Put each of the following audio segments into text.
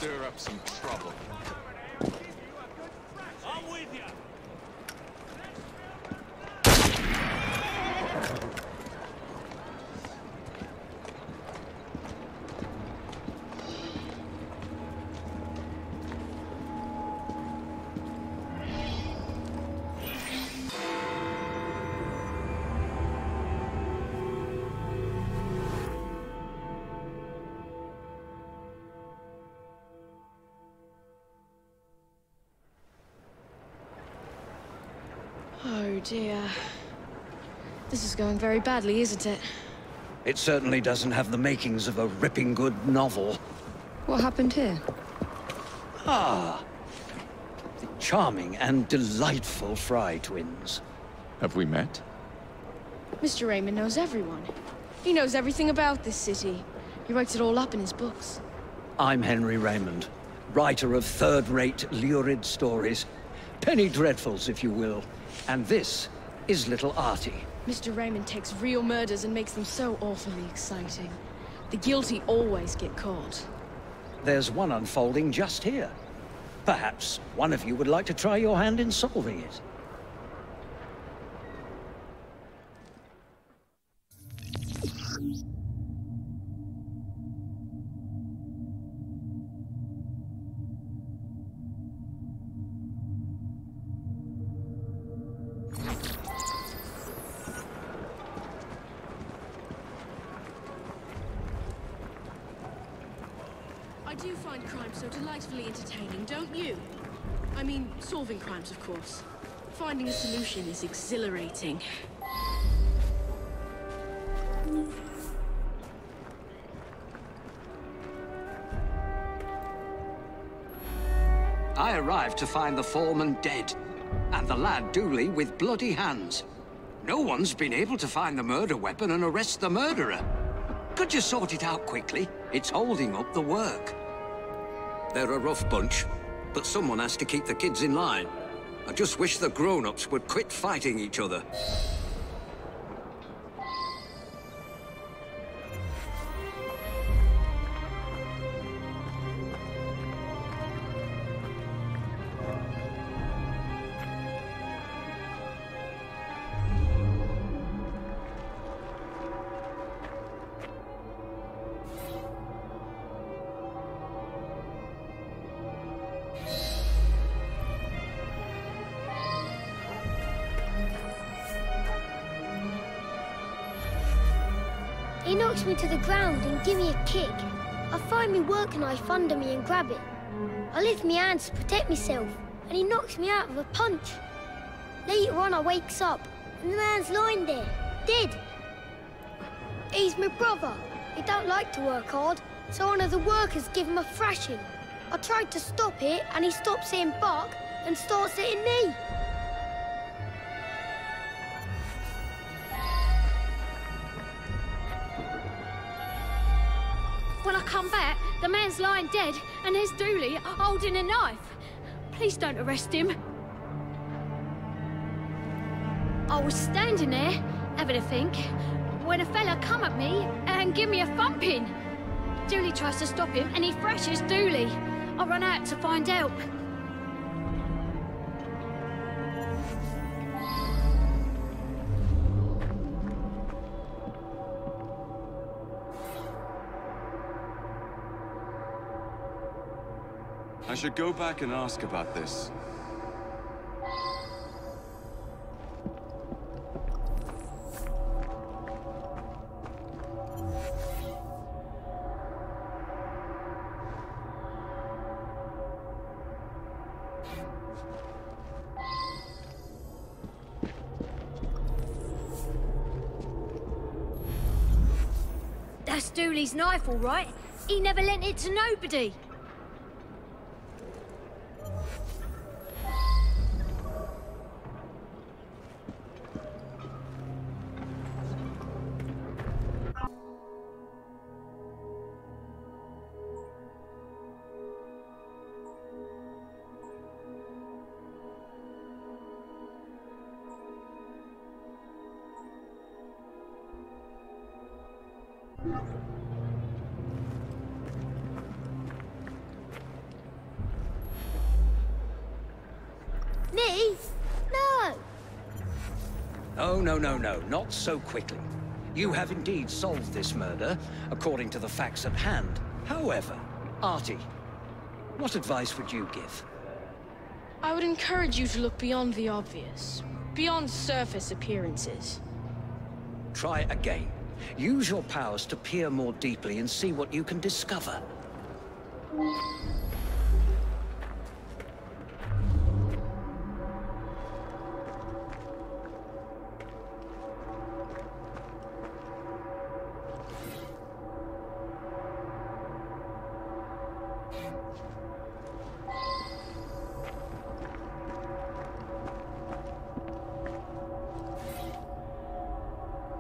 stir up some trouble. I'm with you. Oh dear. This is going very badly, isn't it? It certainly doesn't have the makings of a ripping good novel. What happened here? Ah, the charming and delightful Frye twins. Have we met? Mr. Raymond knows everyone. He knows everything about this city. He writes it all up in his books. I'm Henry Raymond, writer of third-rate, lurid stories. Penny dreadfuls, if you will. And this is Little Artie. Mr. Raymond takes real murders and makes them so awfully exciting. The guilty always get caught. There's one unfolding just here. Perhaps one of you would like to try your hand in solving it. I do find crime so delightfully entertaining, don't you? I mean, solving crimes, of course. Finding a solution is exhilarating. I arrived to find the foreman dead, and the lad Dooley with bloody hands. No one's been able to find the murder weapon and arrest the murderer. Could you sort it out quickly? It's holding up the work. They're a rough bunch, but someone has to keep the kids in line. I just wish the grown-ups would quit fighting each other. He knocks me to the ground and give me a kick. I find me work knife under me and grab it. I lift my hands to protect myself, and he knocks me out with a punch. Later on, I wakes up, and the man's lying there, dead. He's my brother. He don't like to work hard, so one of the workers give him a thrashing. I tried to stop it, and he stops saying bark and starts hitting me. When I come back, the man's lying dead, and there's Dooley holding a knife. Please don't arrest him. I was standing there, having a think, when a fella come at me and give me a thumping. Dooley tries to stop him, and he thrashes Dooley. I run out to find help. I should go back and ask about this. That's Dooley's knife, all right. He never lent it to nobody. Me? No. Oh, no, no, no, not so quickly. You have indeed solved this murder, according to the facts at hand. However, Artie, what advice would you give? I would encourage you to look beyond the obvious, beyond surface appearances. Try again. Use your powers to peer more deeply and see what you can discover.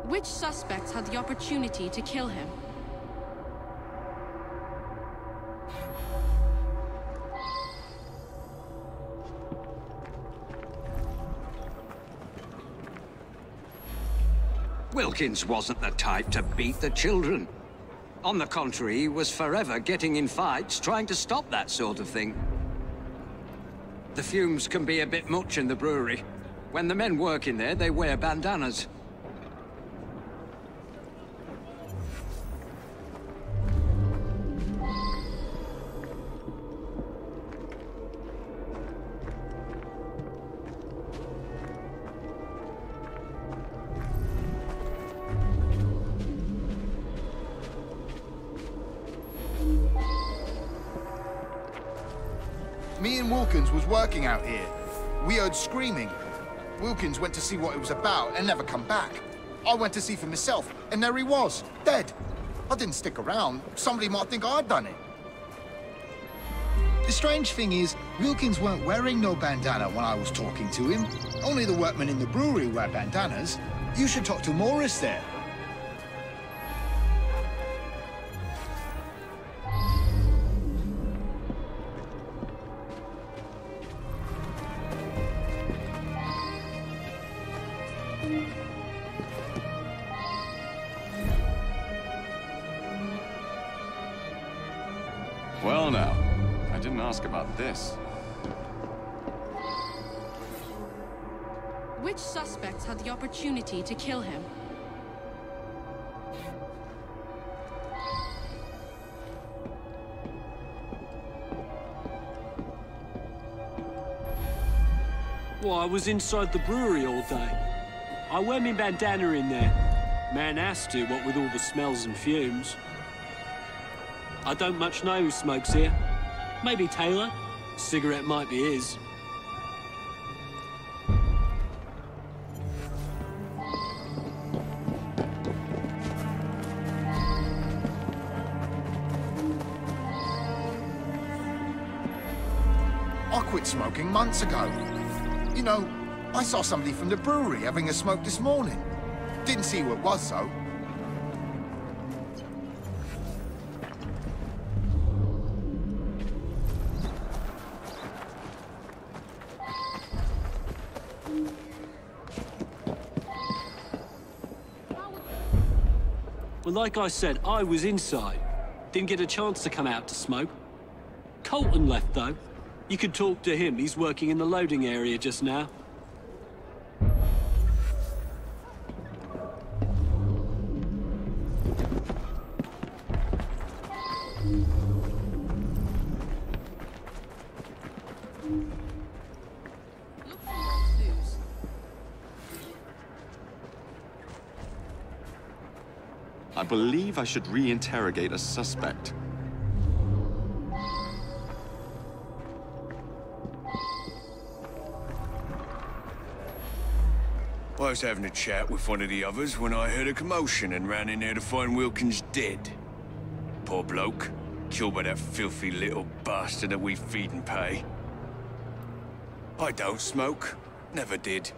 Which suspects had the opportunity to kill him? Wilkins wasn't the type to beat the children. On the contrary, he was forever getting in fights, trying to stop that sort of thing. The fumes can be a bit much in the brewery. When the men work in there, they wear bandanas. Me and Wilkins was working out here. We heard screaming. Wilkins went to see what it was about and never come back. I went to see for myself, and there he was, dead. I didn't stick around. Somebody might think I'd done it. The strange thing is, Wilkins weren't wearing no bandana when I was talking to him. Only the workmen in the brewery wear bandanas. You should talk to Morris there. Well now, I didn't ask about this. Which suspects had the opportunity to kill him? Well, I was inside the brewery all day. I wear me bandana in there. Man has to, what with all the smells and fumes. I don't much know who smokes here. Maybe Taylor. Cigarette might be his. I quit smoking months ago. You know, I saw somebody from the brewery having a smoke this morning. Didn't see who it was, though. Well, like I said, I was inside. Didn't get a chance to come out to smoke. Colton left, though. You could talk to him. He's working in the loading area just now. I believe I should re-interrogate a suspect. I was having a chat with one of the others when I heard a commotion and ran in there to find Wilkins dead. Poor bloke, killed by that filthy little bastard that we feed and pay. I don't smoke, never did.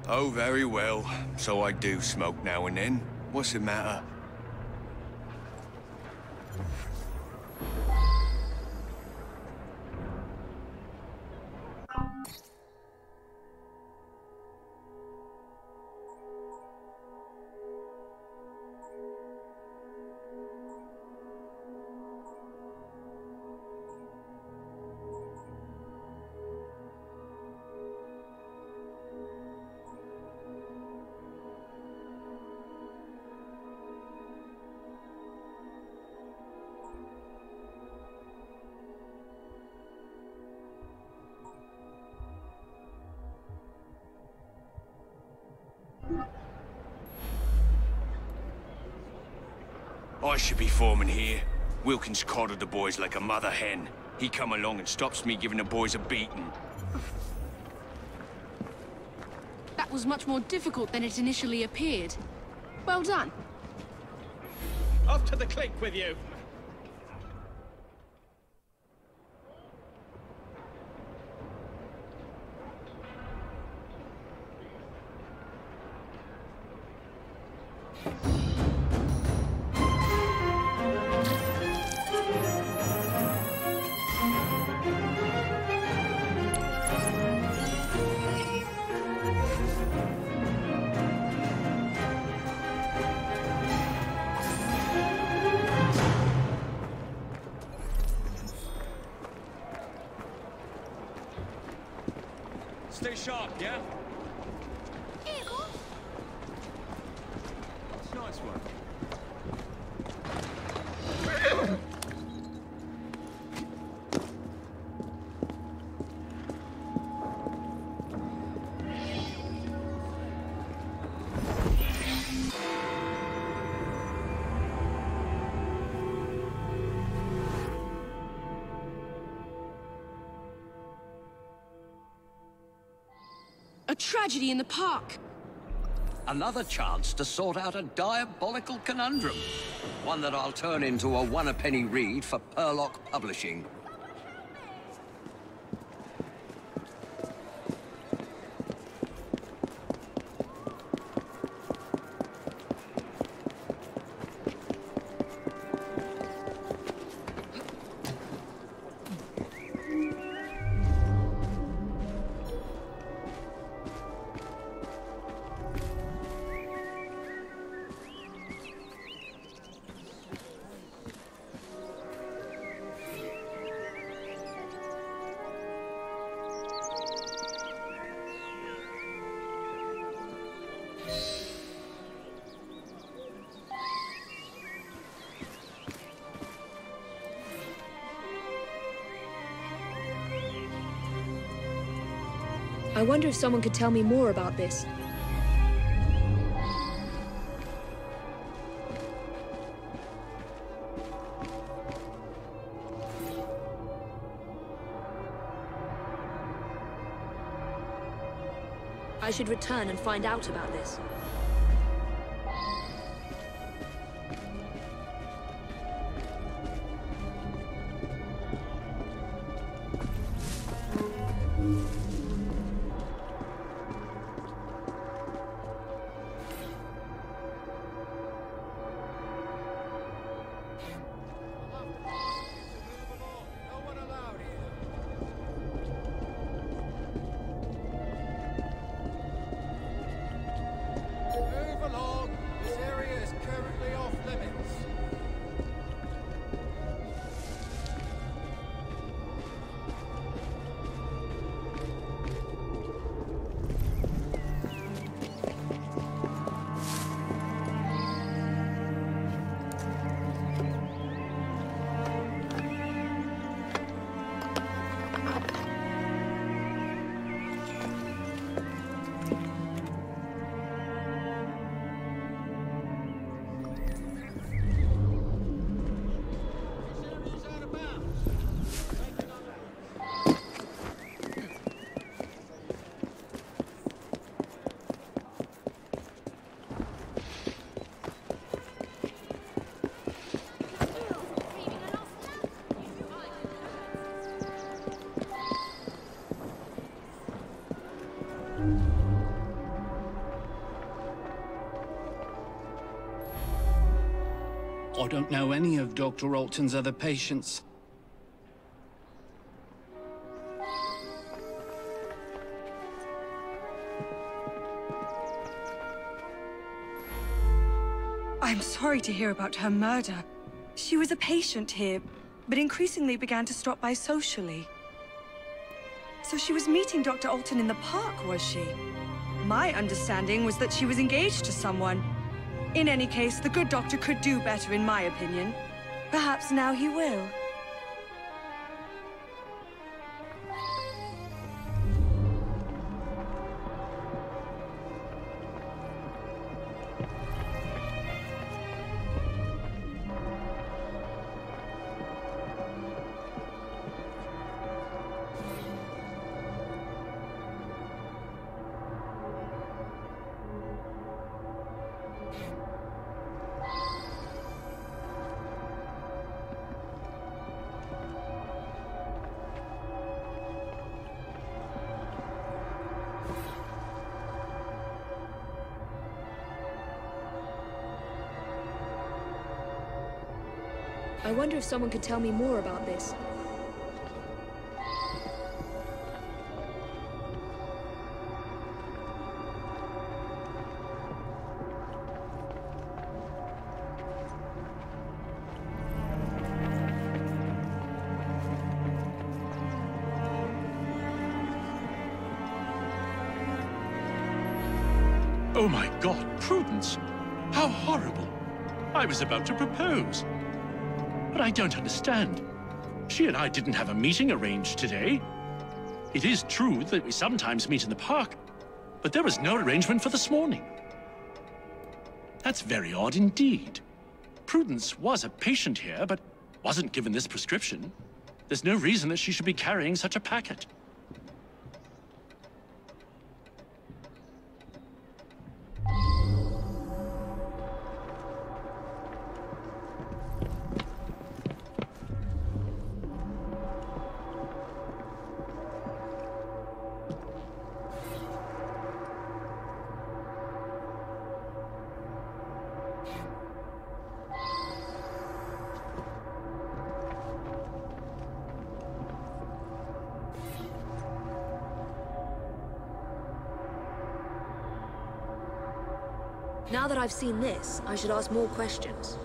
Oh, very well. So I do smoke now and then. What's the matter? I should be foreman here. Wilkins coddled the boys like a mother hen. He come along and stops me giving the boys a beating. That was much more difficult than it initially appeared. Well done. Off to the click with you. Stay sharp, yeah? That's nice one. A tragedy in the park. Another chance to sort out a diabolical conundrum. One that I'll turn into a one-a-penny read for Purlock Publishing. I wonder if someone could tell me more about this. I should return and find out about this. I don't know any of Dr. Alton's other patients. I'm sorry to hear about her murder. She was a patient here, but increasingly began to stop by socially. So she was meeting Dr. Alton in the park, was she? My understanding was that she was engaged to someone. In any case, the good doctor could do better, in my opinion. Perhaps now he will. I wonder if someone could tell me more about this. Oh my God, Prudence! How horrible! I was about to propose. But I don't understand. She and I didn't have a meeting arranged today. It is true that we sometimes meet in the park, but there was no arrangement for this morning. That's very odd indeed. Prudence was a patient here, but wasn't given this prescription. There's no reason that she should be carrying such a packet. Now that I've seen this, I should ask more questions.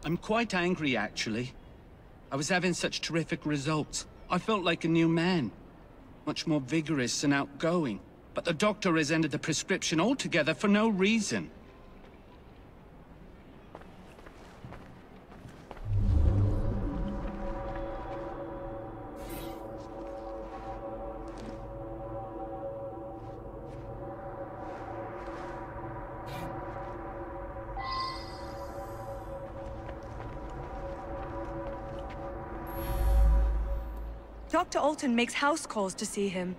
I'm quite angry, actually. I was having such terrific results. I felt like a new man. Much more vigorous and outgoing. But the doctor has ended the prescription altogether for no reason. Dr. Alton makes house calls to see him.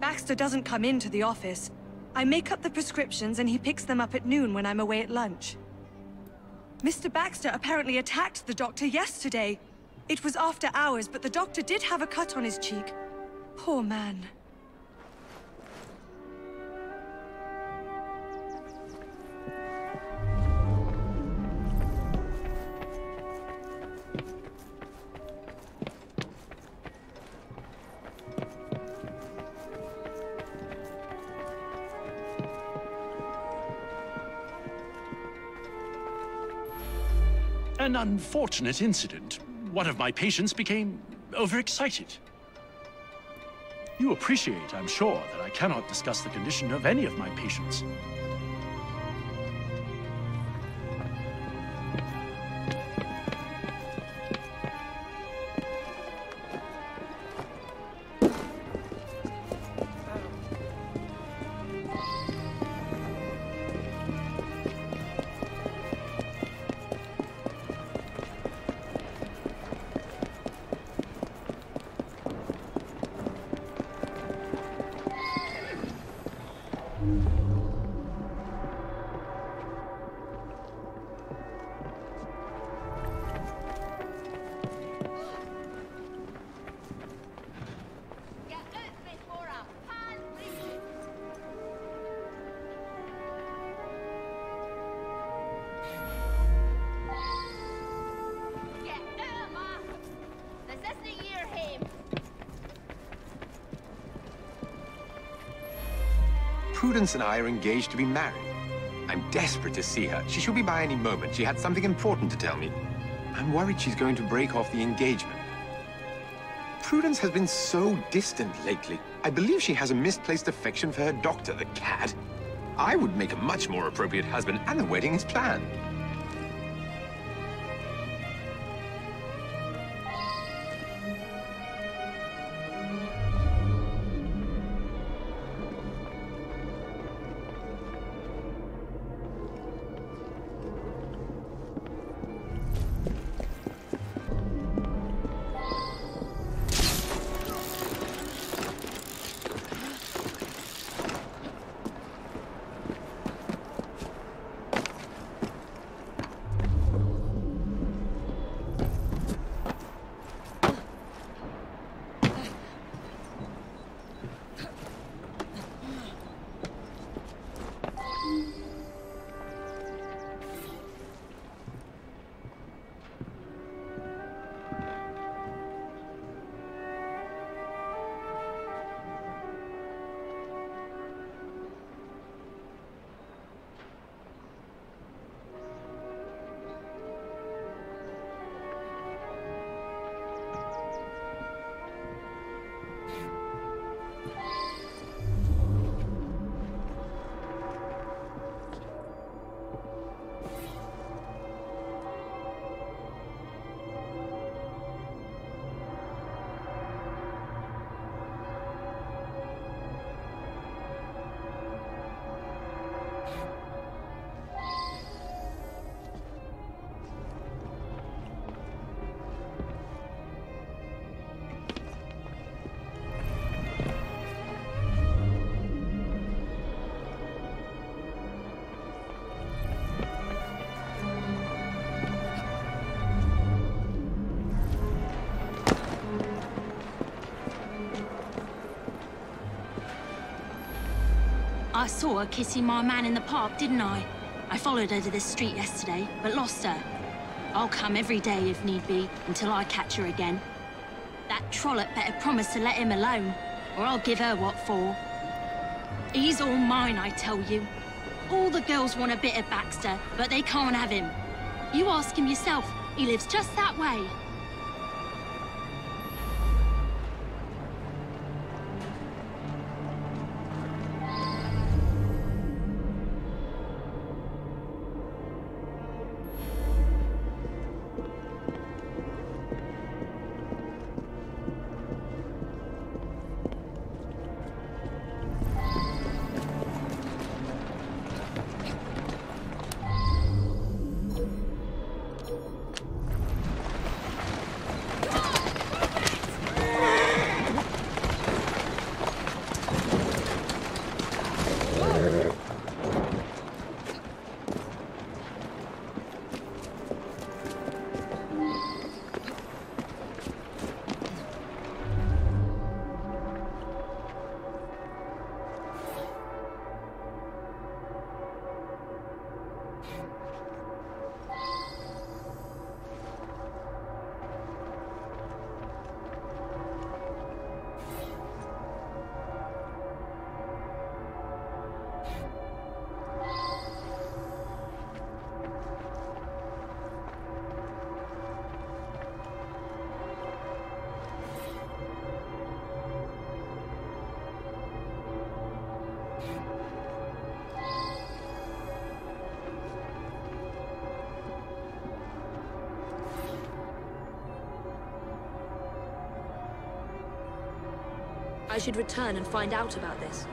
Baxter doesn't come into the office. I make up the prescriptions and he picks them up at noon when I'm away at lunch. Mr. Baxter apparently attacked the doctor yesterday. It was after hours, but the doctor did have a cut on his cheek. Poor man. An unfortunate incident. One of my patients became overexcited. You appreciate, I'm sure, that I cannot discuss the condition of any of my patients. Prudence and I are engaged to be married. I'm desperate to see her. She should be by any moment. She had something important to tell me. I'm worried she's going to break off the engagement. Prudence has been so distant lately. I believe she has a misplaced affection for her doctor, the cad. I would make a much more appropriate husband, and the wedding is planned. I saw her kissing my man in the park, didn't I? I followed her to this street yesterday, but lost her. I'll come every day if need be, until I catch her again. That trollop better promise to let him alone, or I'll give her what for. He's all mine, I tell you. All the girls want a bit of Baxter, but they can't have him. You ask him yourself, he lives just that way. I should return and find out about this.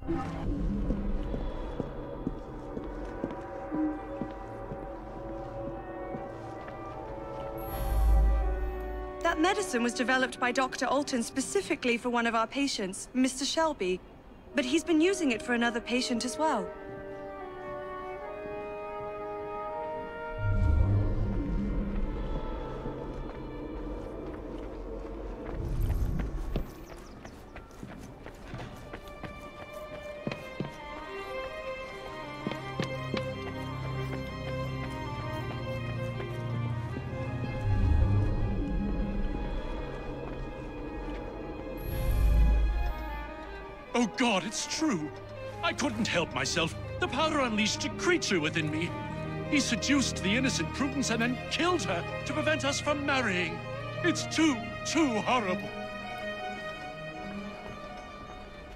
That medicine was developed by Dr. Alton specifically for one of our patients, Mr. Shelby. But he's been using it for another patient as well. Oh God, it's true. I couldn't help myself. The powder unleashed a creature within me. He seduced the innocent Prudence and then killed her to prevent us from marrying. It's too horrible.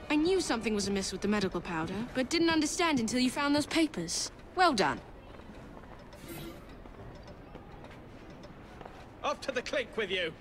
I knew something was amiss with the medical powder, but didn't understand until you found those papers. Well done. Off to the clink with you.